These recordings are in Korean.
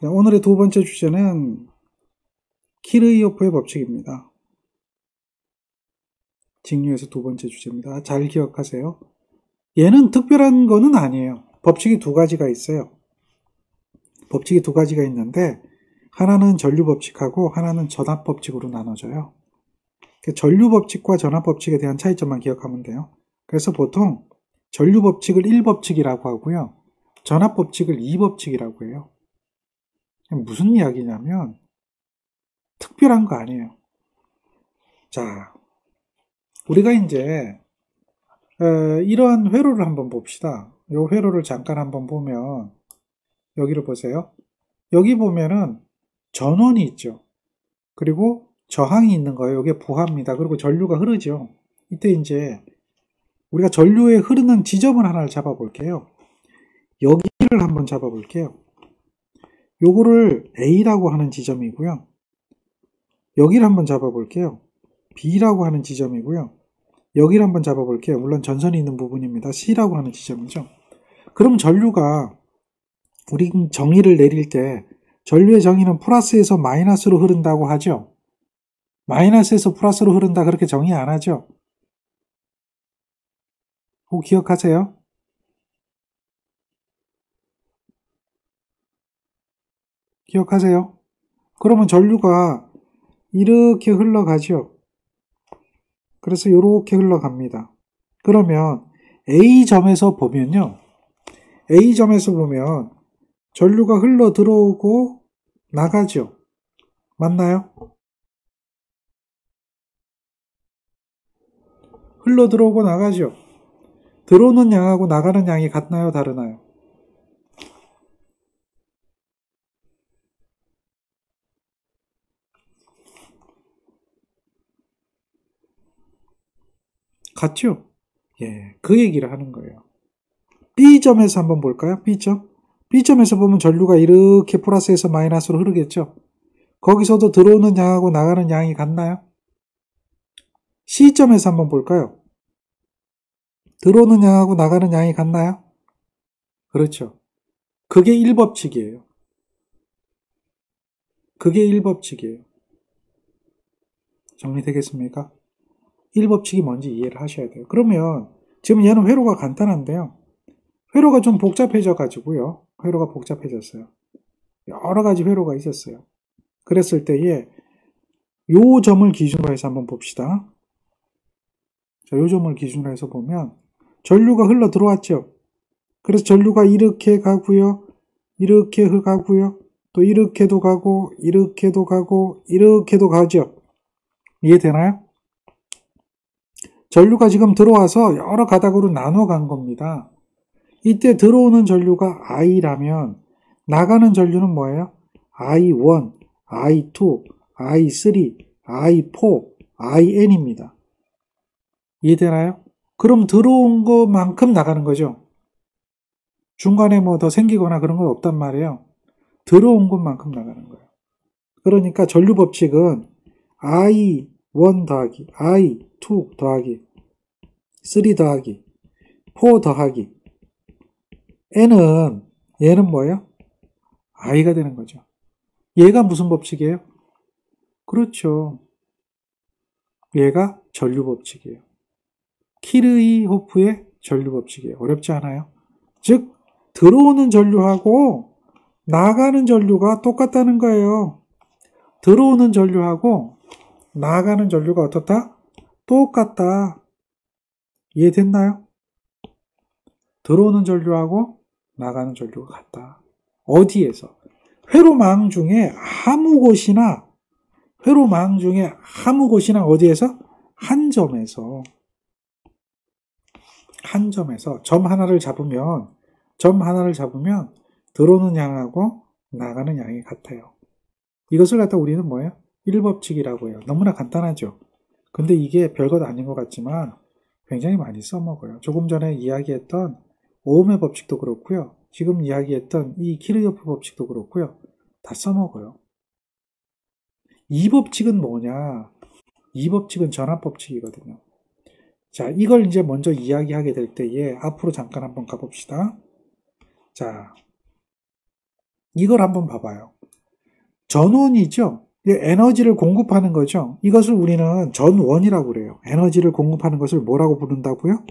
오늘의 두 번째 주제는 키르이호프의 법칙입니다. 직류에서 두 번째 주제입니다. 잘 기억하세요. 얘는 특별한 거는 아니에요. 법칙이 두 가지가 있어요. 법칙이 두 가지가 있는데 하나는 전류법칙하고 하나는 전압법칙으로 나눠져요. 전류법칙과 전압법칙에 대한 차이점만 기억하면 돼요. 그래서 보통 전류법칙을 1법칙이라고 하고요. 전압법칙을 2법칙이라고 해요. 무슨 이야기냐면 특별한 거 아니에요. 자, 우리가 이제 이러한 회로를 한번 봅시다. 이 회로를 잠깐 한번 보면 여기를 보세요. 여기 보면은 전원이 있죠. 그리고 저항이 있는 거예요. 이게 부하입니다. 그리고 전류가 흐르죠. 이때 이제 우리가 전류에 흐르는 지점을 하나를 잡아볼게요. 여기를 한번 잡아볼게요. 요거를 A라고 하는 지점이고요. 여기를 한번 잡아볼게요. B라고 하는 지점이고요. 여기를 한번 잡아볼게요. 물론 전선이 있는 부분입니다. C라고 하는 지점이죠. 그럼 전류가 우리 정의를 내릴 때 전류의 정의는 플러스에서 마이너스로 흐른다고 하죠. 마이너스에서 플러스로 흐른다 그렇게 정의 안 하죠. 꼭 기억하세요. 기억하세요. 그러면 전류가 이렇게 흘러가죠. 그래서 이렇게 흘러갑니다. 그러면 A점에서 보면요. A점에서 보면 전류가 흘러 들어오고 나가죠. 맞나요? 흘러 들어오고 나가죠. 들어오는 양하고 나가는 양이 같나요? 다르나요? 같죠? 예, 그 얘기를 하는 거예요. B점에서 한번 볼까요? B점. B점에서 보면 전류가 이렇게 플러스에서 마이너스로 흐르겠죠? 거기서도 들어오는 양하고 나가는 양이 같나요? C점에서 한번 볼까요? 들어오는 양하고 나가는 양이 같나요? 그렇죠. 그게 1법칙이에요. 그게 1법칙이에요. 정리되겠습니까? 1법칙이 뭔지 이해를 하셔야 돼요. 그러면 지금 얘는 회로가 간단한데요. 회로가 좀 복잡해져 가지고요. 회로가 복잡해졌어요. 여러 가지 회로가 있었어요. 그랬을 때에 요 점을 기준으로 해서 한번 봅시다. 자, 요 점을 기준으로 해서 보면 전류가 흘러 들어왔죠. 그래서 전류가 이렇게 가고요. 이렇게 가고요. 또 이렇게도 가고 이렇게도 가고 이렇게도 가죠. 이해되나요? 전류가 지금 들어와서 여러 가닥으로 나눠 간 겁니다. 이때 들어오는 전류가 I라면 나가는 전류는 뭐예요? I1, I2, I3, I4, IN입니다. 이해되나요? 그럼 들어온 것만큼 나가는 거죠. 중간에 뭐 더 생기거나 그런 건 없단 말이에요. 들어온 것만큼 나가는 거예요. 그러니까 전류 법칙은 I1 더하기, I2 더하기, 3 더하기, 4 더하기, 얘는 뭐예요? I가 되는 거죠. 얘가 무슨 법칙이에요? 그렇죠. 얘가 전류 법칙이에요. 키르이호프의 전류 법칙이에요. 어렵지 않아요? 즉, 들어오는 전류하고 나가는 전류가 똑같다는 거예요. 들어오는 전류하고 나가는 전류가 어떻다? 똑같다. 이해됐나요? 들어오는 전류하고 나가는 전류가 같다. 어디에서? 회로망 중에 아무 곳이나 어디에서? 한 점에서 점 하나를 잡으면 들어오는 양하고 나가는 양이 같아요. 이것을 갖다 우리는 뭐예요? 1법칙이라고 해요. 너무나 간단하죠. 근데 이게 별것 아닌 것 같지만 굉장히 많이 써먹어요. 조금 전에 이야기했던 오음의 법칙도 그렇고요. 지금 이야기했던 이 키르요프 법칙도 그렇고요. 다 써먹어요. 이 법칙은 뭐냐? 이 법칙은 전압법칙이거든요. 자, 이걸 이제 먼저 이야기하게 될 때에 앞으로 잠깐 한번 가봅시다. 자, 이걸 한번 봐봐요. 전원이죠. 에너지를 공급하는 거죠. 이것을 우리는 전원이라고 그래요. 에너지를 공급하는 것을 뭐라고 부른다고요?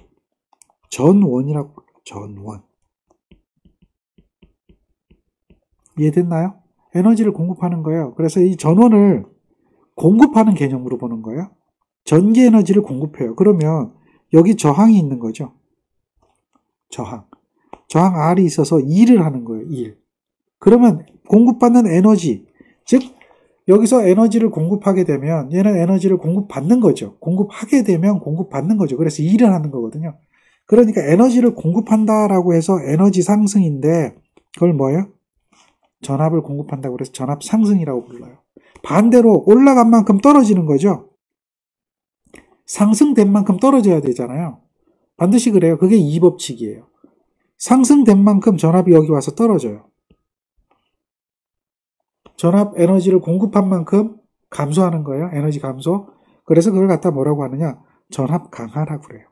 전원이라고 불러요. 전원. 이해됐나요? 에너지를 공급하는 거예요. 그래서 이 전원을 공급하는 개념으로 보는 거예요. 전기 에너지를 공급해요. 그러면 여기 저항이 있는 거죠. 저항 R이 있어서 일을 하는 거예요. 일. 그러면 공급받는 에너지, 즉 여기서 에너지를 공급하게 되면 얘는 에너지를 공급받는 거죠. 공급하게 되면 공급받는 거죠. 그래서 일을 하는 거거든요. 그러니까 에너지를 공급한다라고 해서 에너지 상승인데 그걸 뭐예요? 전압을 공급한다고 해서 전압 상승이라고 불러요. 반대로 올라간 만큼 떨어지는 거죠. 상승된 만큼 떨어져야 되잖아요. 반드시 그래요. 그게 이 법칙이에요. 상승된 만큼 전압이 여기 와서 떨어져요. 전압 에너지를 공급한 만큼 감소하는 거예요. 에너지 감소. 그래서 그걸 갖다 뭐라고 하느냐? 전압 강하라고 그래요.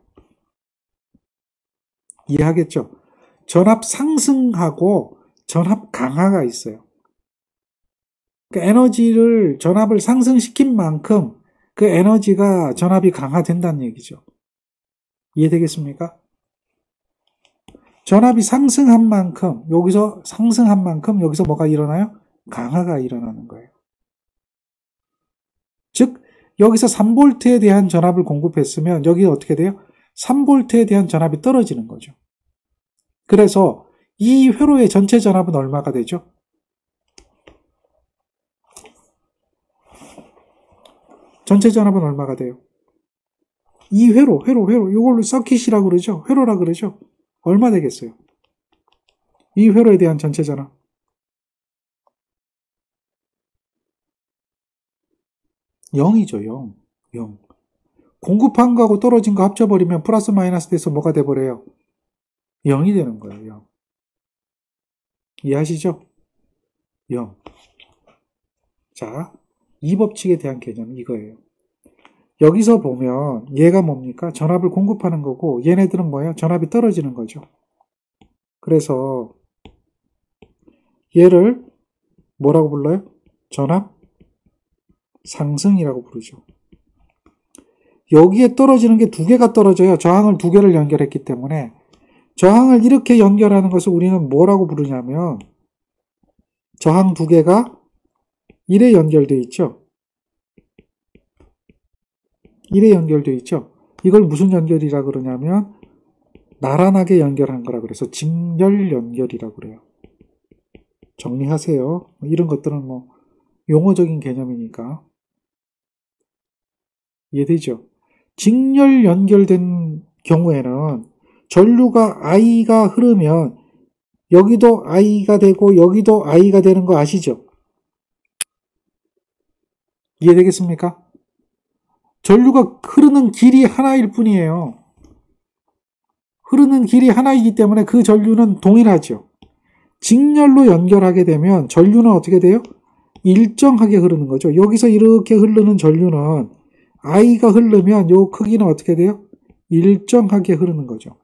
이해하겠죠? 전압 상승하고 전압 강하가 있어요. 그러니까 전압을 상승시킨 만큼 그 에너지가 전압이 강화된다는 얘기죠. 이해되겠습니까? 전압이 상승한 만큼 여기서 뭐가 일어나요? 강화가 일어나는 거예요. 즉 여기서 3V에 대한 전압을 공급했으면 여기 어떻게 돼요? 3V에 대한 전압이 떨어지는 거죠. 그래서 이 회로의 전체 전압은 얼마가 되죠? 전체 전압은 얼마가 돼요? 이 회로, 이걸로 서킷이라고 그러죠? 회로라고 그러죠? 얼마 되겠어요? 이 회로에 대한 전체 전압. 0이죠, 0. 공급한 거하고 떨어진 거 합쳐버리면 플러스 마이너스 돼서 뭐가 돼버려요? 0이 되는 거예요, 0. 이해하시죠? 0. 자, 이 법칙에 대한 개념은 이거예요. 여기서 보면 얘가 뭡니까? 전압을 공급하는 거고 얘네들은 뭐예요? 전압이 떨어지는 거죠. 그래서 얘를 뭐라고 불러요? 전압 상승이라고 부르죠. 여기에 떨어지는 게 두 개가 떨어져요. 저항을 두 개를 연결했기 때문에. 저항을 이렇게 연결하는 것을 우리는 뭐라고 부르냐면 저항 두 개가 1에 연결되어 있죠. 1에 연결되어 있죠. 이걸 무슨 연결이라 그러냐면 나란하게 연결한 거라 그래서 직렬 연결이라고 그래요. 정리하세요. 이런 것들은 뭐 용어적인 개념이니까. 이해되죠? 직렬 연결된 경우에는 전류가 I가 흐르면 여기도 I가 되고 여기도 I가 되는 거 아시죠? 이해되겠습니까? 전류가 흐르는 길이 하나일 뿐이에요. 흐르는 길이 하나이기 때문에 그 전류는 동일하죠. 직렬로 연결하게 되면 전류는 어떻게 돼요? 일정하게 흐르는 거죠. 여기서 이렇게 흐르는 전류는 I가 흐르면 이 크기는 어떻게 돼요? 일정하게 흐르는 거죠.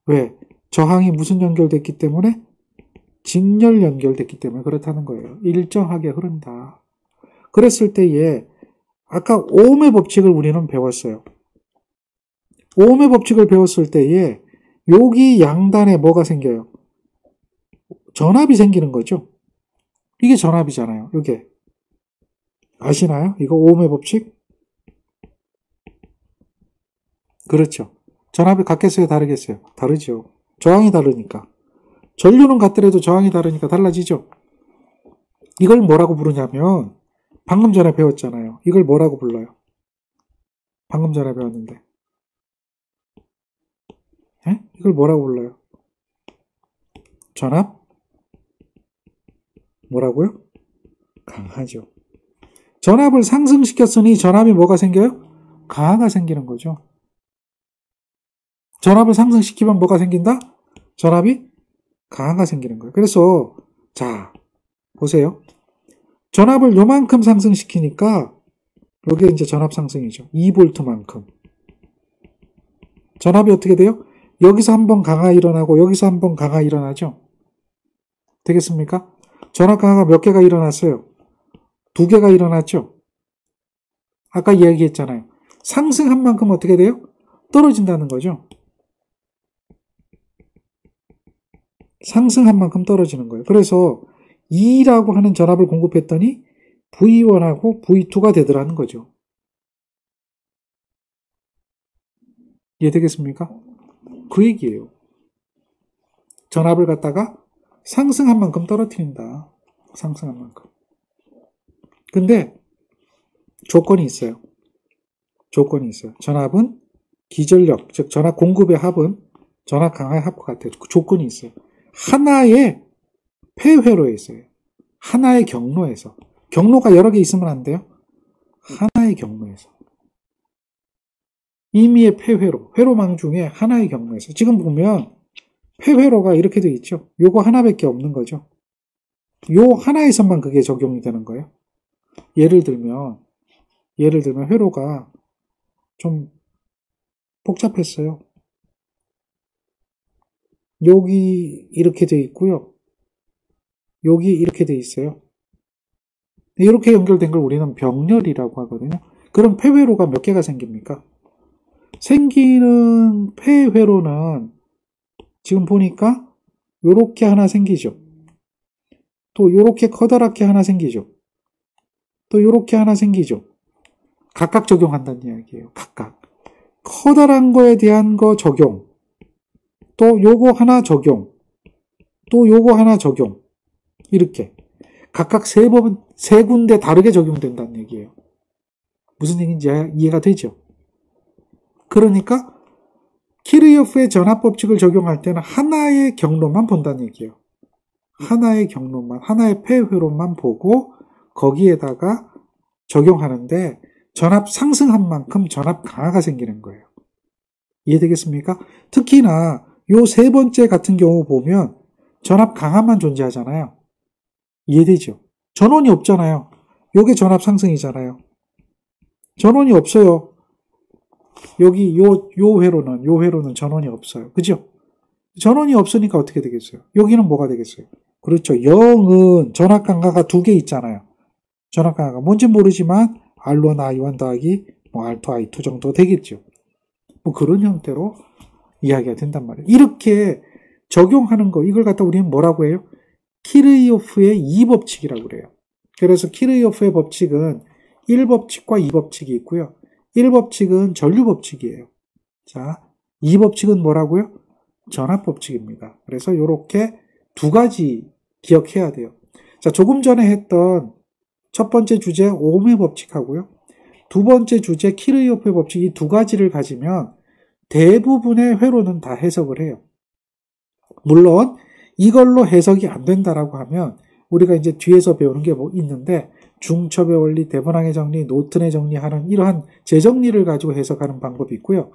왜? 저항이 무슨 연결됐기 때문에? 직렬 연결됐기 때문에 그렇다는 거예요. 일정하게 흐른다. 그랬을 때에 아까 오음의 법칙을 우리는 배웠어요. 오음의 법칙을 배웠을 때에 여기 양단에 뭐가 생겨요? 전압이 생기는 거죠. 이게 전압이잖아요. 이게. 아시나요? 이거 오음의 법칙? 그렇죠. 전압이 같겠어요? 다르겠어요? 다르죠. 저항이 다르니까. 전류는 같더라도 저항이 다르니까 달라지죠. 이걸 뭐라고 부르냐면 방금 전에 배웠잖아요. 이걸 뭐라고 불러요? 방금 전에 배웠는데. 에? 이걸 뭐라고 불러요? 전압? 뭐라고요? 강하죠. 전압을 상승시켰으니 전압이 뭐가 생겨요? 강하가 생기는 거죠. 전압을 상승시키면 뭐가 생긴다? 전압이 강하가 생기는 거예요. 그래서 자 보세요. 전압을 요만큼 상승시키니까 여기 이제 전압 상승이죠. 2V만큼. 전압이 어떻게 돼요? 여기서 한번 강하 일어나고 여기서 한번 강하 일어나죠. 되겠습니까? 전압 강화가 몇 개가 일어났어요? 2개가 일어났죠? 아까 이야기했잖아요. 상승한 만큼 어떻게 돼요? 떨어진다는 거죠. 상승한 만큼 떨어지는 거예요. 그래서 E라고 하는 전압을 공급했더니 V1하고 V2가 되더라는 거죠. 이해되겠습니까? 그 얘기예요. 전압을 갖다가 상승한 만큼 떨어뜨린다. 상승한 만큼. 근데 조건이 있어요. 조건이 있어요. 전압은 기전력, 즉 전압 공급의 합은 전압 강화의 합과 같아요. 그 조건이 있어요. 하나의 폐회로에 있어요. 하나의 경로에서. 경로가 여러 개 있으면 안 돼요. 하나의 경로에서. 임의의 폐회로, 회로망 중에 하나의 경로에서. 지금 보면 폐회로가 이렇게 되어 있죠. 요거 하나밖에 없는 거죠. 요 하나에서만 그게 적용이 되는 거예요. 예를 들면 회로가 좀 복잡했어요. 여기 이렇게 되어 있고요. 여기 이렇게 되어 있어요. 이렇게 연결된 걸 우리는 병렬이라고 하거든요. 그럼 폐회로가 몇 개가 생깁니까? 생기는 폐회로는 지금 보니까 요렇게 하나 생기죠. 또 요렇게 커다랗게 하나 생기죠. 또 요렇게 하나 생기죠. 각각 적용한다는 이야기예요. 각각. 커다란 거에 대한 거 적용. 또 요거 하나 적용. 또 요거 하나 적용. 이렇게. 각각 세 군데 다르게 적용된다는 얘기예요. 무슨 얘기인지 이해가 되죠? 그러니까 키르요프의 전압 법칙을 적용할 때는 하나의 경로만 본다는 얘기예요. 하나의 경로만, 하나의 폐회로만 보고 거기에다가 적용하는데 전압 상승한 만큼 전압 강화가 생기는 거예요. 이해되겠습니까? 특히나 요 세 번째 같은 경우 보면 전압 강화만 존재하잖아요. 이해되죠? 전원이 없잖아요. 요게 전압 상승이잖아요. 전원이 없어요. 여기 요 회로는 전원이 없어요. 그죠? 전원이 없으니까 어떻게 되겠어요? 여기는 뭐가 되겠어요? 그렇죠. 0은 전압 강화가 2개 있잖아요. 전압 강화가 뭔지 모르지만 R1, I1 더하기 R2, I2 정도 되겠죠. 뭐 그런 형태로 이야기가 된단 말이에요. 이렇게 적용하는 거, 이걸 갖다 우리는 뭐라고 해요? 키르요프의 2법칙이라고 그래요. 그래서 키르요프의 법칙은 1법칙과 2법칙이 있고요. 1법칙은 전류법칙이에요. 자, 2법칙은 뭐라고요? 전압법칙입니다. 그래서 이렇게 2가지 기억해야 돼요. 자, 조금 전에 했던 첫 번째 주제 오음의 법칙하고요. 두 번째 주제 키르요프의 법칙 이 2가지를 가지면 대부분의 회로는 다 해석을 해요. 물론 이걸로 해석이 안 된다라고 하면 우리가 이제 뒤에서 배우는 게 뭐 있는데 중첩의 원리, 데브랑의 정리, 노튼의 정리하는 이러한 재정리를 가지고 해석하는 방법이 있고요.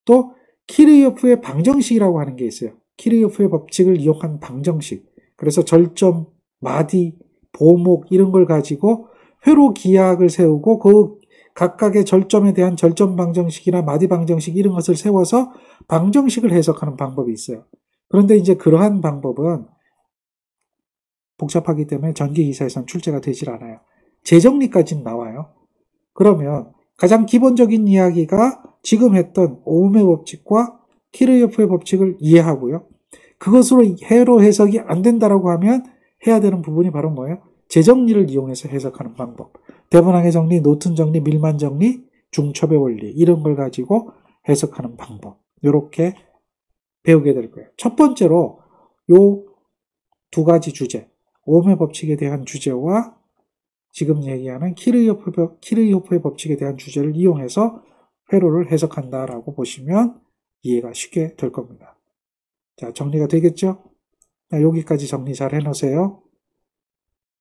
또 키르요프의 방정식이라고 하는 게 있어요. 키르요프의 법칙을 이용한 방정식. 그래서 절점, 마디, 보목 이런 걸 가지고 회로 기하학을 세우고 그 각각의 절점에 대한 절점 방정식이나 마디 방정식 이런 것을 세워서 방정식을 해석하는 방법이 있어요. 그런데 이제 그러한 방법은 복잡하기 때문에 전기기사에서는 출제가 되질 않아요. 재정리까지는 나와요. 그러면 가장 기본적인 이야기가 지금 했던 오음의 법칙과 키르요프의 법칙을 이해하고요. 그것으로 회로 해석이 안 된다라고 하면 해야 되는 부분이 바로 뭐예요? 재정리를 이용해서 해석하는 방법. 데브랑의 정리, 노튼 정리, 밀만 정리, 중첩의 원리 이런 걸 가지고 해석하는 방법. 이렇게 배우게 될 거예요. 첫 번째로 요 2가지 주제, 오음의 법칙에 대한 주제와 지금 얘기하는 키르요프의 법칙에 대한 주제를 이용해서 회로를 해석한다라고 보시면 이해가 쉽게 될 겁니다. 자, 정리가 되겠죠? 여기까지 정리 잘 해놓으세요.